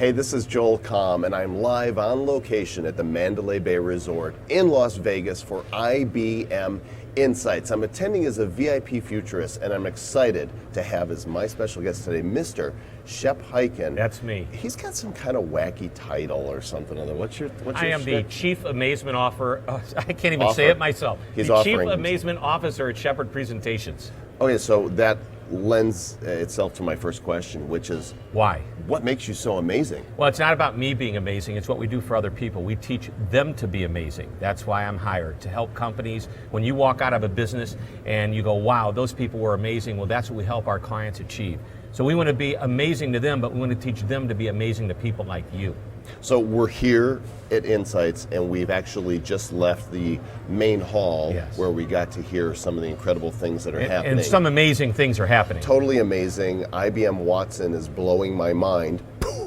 Hey, this is Joel Comm, and I'm live on location at the Mandalay Bay Resort in Las Vegas for IBM Insights. I'm attending as a VIP Futurist, and I'm excited to have as my special guest today, Mr. Shep Hyken. That's me. He's got some kind of wacky title or something. What's your I am the Chief Amazement Officer. I can't even Offer. say it myself. He's the offering Chief himself. Amazement Officer at Shepard Presentations. Okay, so that lends itself to my first question, which is, Why? what makes you so amazing? Well, it's not about me being amazing. It's what we do for other people. We teach them to be amazing. That's why I'm hired, to help companies. When you walk out of a business and you go, wow, those people were amazing, well, that's what we help our clients achieve. So we want to be amazing to them, but we want to teach them to be amazing to people like you. So we're here at Insights, and we've actually just left the main hall. Yes. Where we got to hear some of the incredible things that are happening. And some amazing things are happening. Totally amazing. IBM Watson is blowing my mind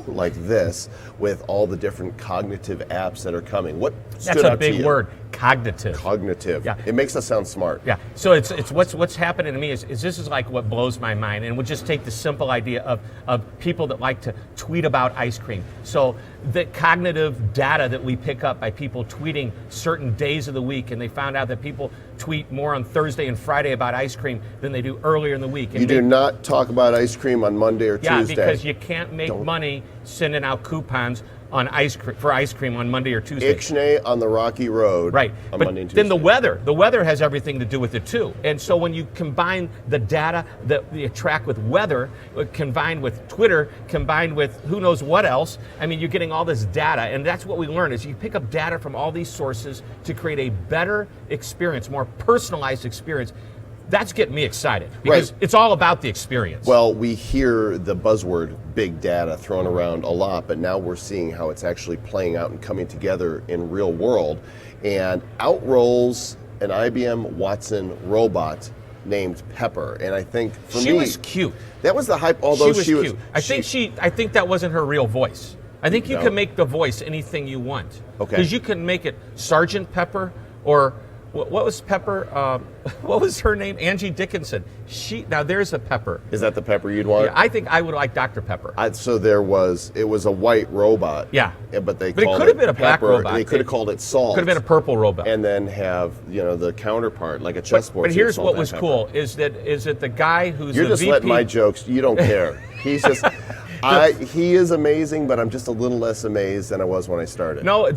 like this with all the different cognitive apps that are coming. What stood That's a out to big you? word, cognitive. Cognitive. Yeah. It makes us sound smart. Yeah, so it's what's happening to me is this is like what blows my mind, and we'll just take the simple idea of people that like to tweet about ice cream. So the cognitive data that we pick up by people tweeting certain days of the week, and they found out that people tweet more on Thursday and Friday about ice cream than they do earlier in the week. And You do not talk about ice cream on Monday or yeah, Tuesday. because you can't make money sending out coupons on ice cream on Monday or Tuesday. Ixnay on the Rocky Road. Right, On but Monday and Tuesday. then the weather has everything to do with it too. And so when you combine the data that we track with weather, combined with Twitter, combined with who knows what else, I mean, you're getting all this data, and that's what we learn is you pick up data from all these sources to create a better experience, more personalized experience. That's getting me excited because it's all about the experience. Well, we hear the buzzword big data thrown around a lot, but now we're seeing how it's actually playing out and coming together in real world. And out rolls an IBM Watson robot named Pepper. And I think for me, she was cute. That was the hype, although she was cute. I think that wasn't her real voice. I think you can make the voice anything you want. Okay. Because you can make it Sergeant Pepper or what was Pepper? What was her name? Angie Dickinson. Now there's a Pepper. Is that the Pepper you'd want? Yeah, I think I would like Dr. Pepper. So it was a white robot. Yeah. But it could have been a black Pepper. robot. They could have called it Salt. Could have been a purple robot. And then have the counterpart like a chessboard. But here's Salt what and was Pepper. cool is that the guy who's You're the just VP. letting my jokes. You don't care. He's just. He is amazing, but I'm just a little less amazed than I was when I started. No,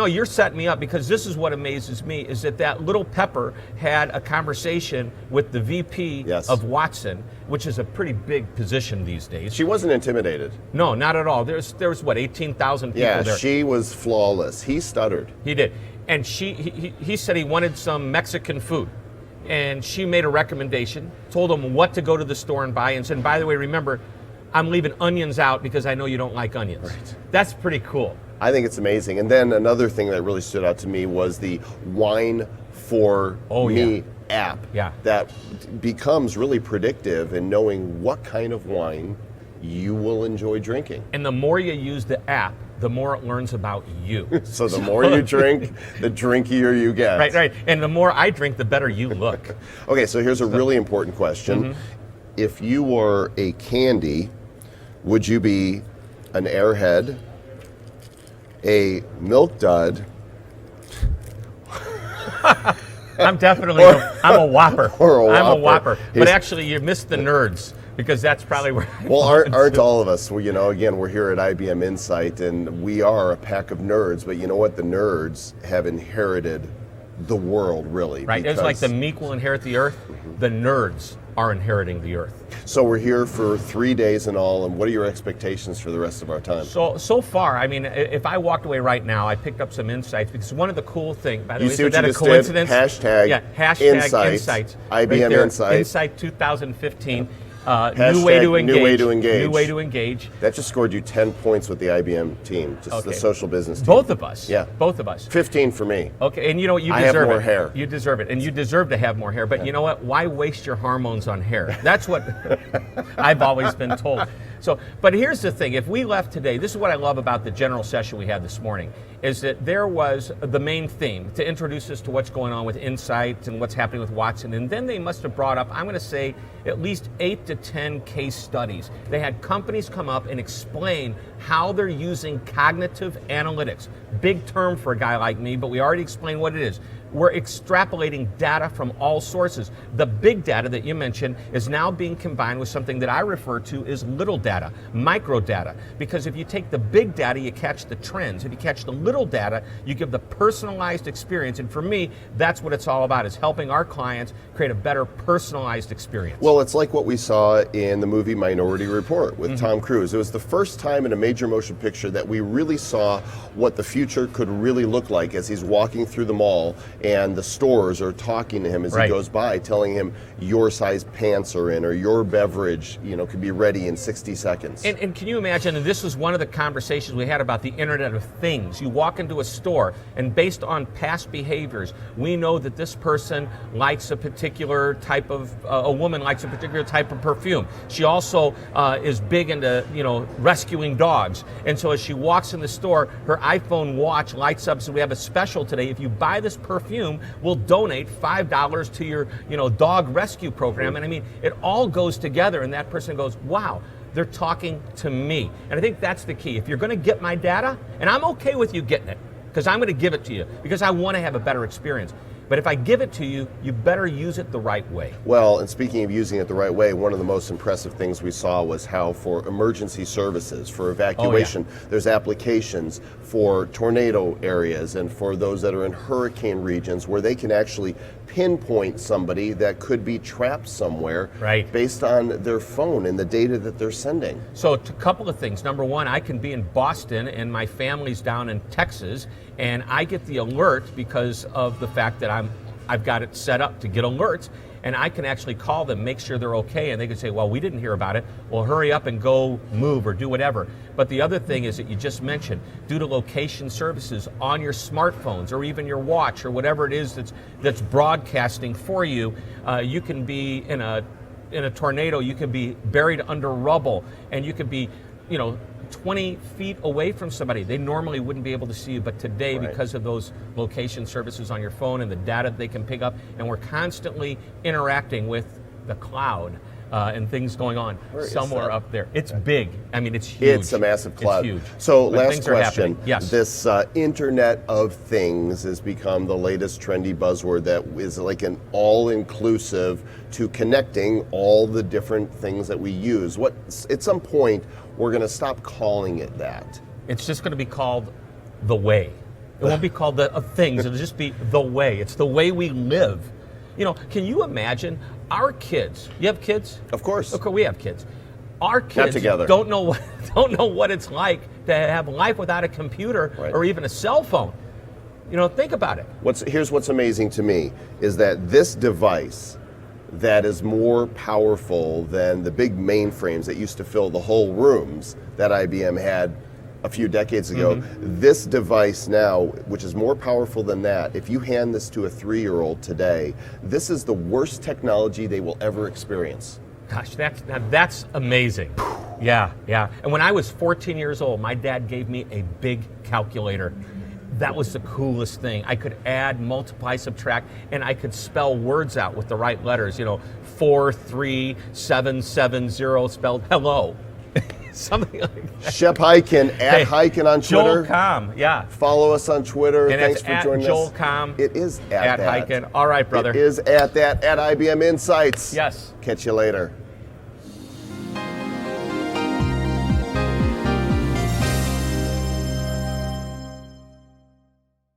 you're setting me up because this is what amazes me is that little Pepper had a conversation with the VP of Watson, which is a pretty big position these days. She wasn't intimidated. No, not at all. There was 18,000 people there. Yeah, she was flawless. He stuttered. He did. And he said he wanted some Mexican food. And she made a recommendation, told him what to go to the store and buy, and said, by the way, remember, I'm leaving onions out because I know you don't like onions. Right. That's pretty cool. I think it's amazing. And then another thing that really stood out to me was the Wine for Me app that becomes really predictive in knowing what kind of wine you will enjoy drinking. And the more you use the app, the more it learns about you. So the more you drink, the drinkier you get. Right. And the more I drink, the better you look. Okay, so here's a really important question. Mm-hmm. If you were a candy, would you be an Airhead, a Milk Dud? I'm definitely I'm a Whopper. I'm a Whopper. But actually, you missed the nerds because that's probably where. Well, aren't all of us? Well, again, we're here at IBM Insight, and we are a pack of nerds. But you know what? The nerds have inherited the world, really. Right. It's like the meek will inherit the earth. The nerds are inheriting the earth. So we're here for 3 days in all, and what are your expectations for the rest of our time? So far, I mean, if I walked away right now, I picked up some insights because one of the cool things, by the way, is that a coincidence? Hashtag Insights. IBM right there. Insight. Insight 2015. New way to engage. New way to engage. New way to engage. That just scored you 10 points with the IBM team, just the social business team. Both of us. Yeah. Both of us. 15 for me. Okay, and you know what? You I deserve have more it. hair. You deserve it, and you deserve to have more hair. But you know what? Why waste your hormones on hair? That's what I've always been told. So, but here's the thing, if we left today, this is what I love about the general session we had this morning, is that there was the main theme to introduce us to what's going on with Insight and what's happening with Watson. And then they must have brought up, I'm going to say, at least 8 to 10 case studies. They had companies come up and explain how they're using cognitive analytics. Big term for a guy like me, but we already explained what it is. We're extrapolating data from all sources. The big data that you mentioned is now being combined with something that I refer to as little data, micro data. Because if you take the big data, you catch the trends. If you catch the little data, you give the personalized experience. And for me, that's what it's all about, is helping our clients create a better personalized experience. Well, it's like what we saw in the movie Minority Report with Tom Cruise. It was the first time in a major motion picture that we really saw what the future could really look like as he's walking through the mall and the stores are talking to him as he goes by, telling him your size pants are in or your beverage, could be ready in 60 seconds. And can you imagine, and this was one of the conversations we had about the Internet of Things. You walk into a store and based on past behaviors, we know that this person likes a particular type of, a woman likes a particular type of perfume. She also is big into, rescuing dogs. And so as she walks in the store, her iPhone watch lights up. So we have a special today. If you buy this perfume, we'll donate $5 to your, dog rescue program. And I mean, it all goes together and that person goes, wow, they're talking to me. And I think that's the key. If you're going to get my data, and I'm okay with you getting it, because I'm going to give it to you, because I want to have a better experience. But if I give it to you, you better use it the right way. Well, and speaking of using it the right way, one of the most impressive things we saw was how for emergency services, for evacuation, there's applications for tornado areas and for those that are in hurricane regions where they can actually pinpoint somebody that could be trapped somewhere based on their phone and the data that they're sending. So a couple of things. Number one, I can be in Boston and my family's down in Texas, and I get the alert because of the fact that I've got it set up to get alerts, and I can actually call them, make sure they're okay, and they can say, well, we didn't hear about it. Well, hurry up and go move or do whatever. But the other thing is that you just mentioned, due to location services on your smartphones or even your watch or whatever it is that's broadcasting for you, you can be in a tornado, you can be buried under rubble, and you could be, 20 feet away from somebody. They normally wouldn't be able to see you, but today, because of those location services on your phone and the data they can pick up, and we're constantly interacting with the cloud and things going on somewhere up there. It's big. I mean, it's huge. It's a massive cloud. It's huge. So But last things are question. happening. Yes. This Internet of Things has become the latest trendy buzzword that is like an all-inclusive to connecting all the different things that we use. At some point, we're going to stop calling it that. It's just going to be called the way. It won't be called the things. It'll just be the way. It's the way we live. Can you imagine our kids? You have kids? Of course. Okay, we have kids. Our kids together. don't know what it's like to have life without a computer or even a cell phone. Think about it. Here's what's amazing to me is that this device that is more powerful than the big mainframes that used to fill the whole rooms that IBM had a few decades ago. This device now, which is more powerful than that, if you hand this to a 3-year-old today, this is the worst technology they will ever experience. Gosh, that's amazing. Yeah. And when I was 14 years old, my dad gave me a big calculator. That was the coolest thing. I could add, multiply, subtract, and I could spell words out with the right letters. 43770 spelled hello. Something like that. Shep Hyken, at Hyken on Twitter. Joel Comm, yeah. Follow us on Twitter. And Thanks it's for joining Joel us. Comm. It is at that. Hyken. All right, brother. It is at IBM Insights. Yes. Catch you later.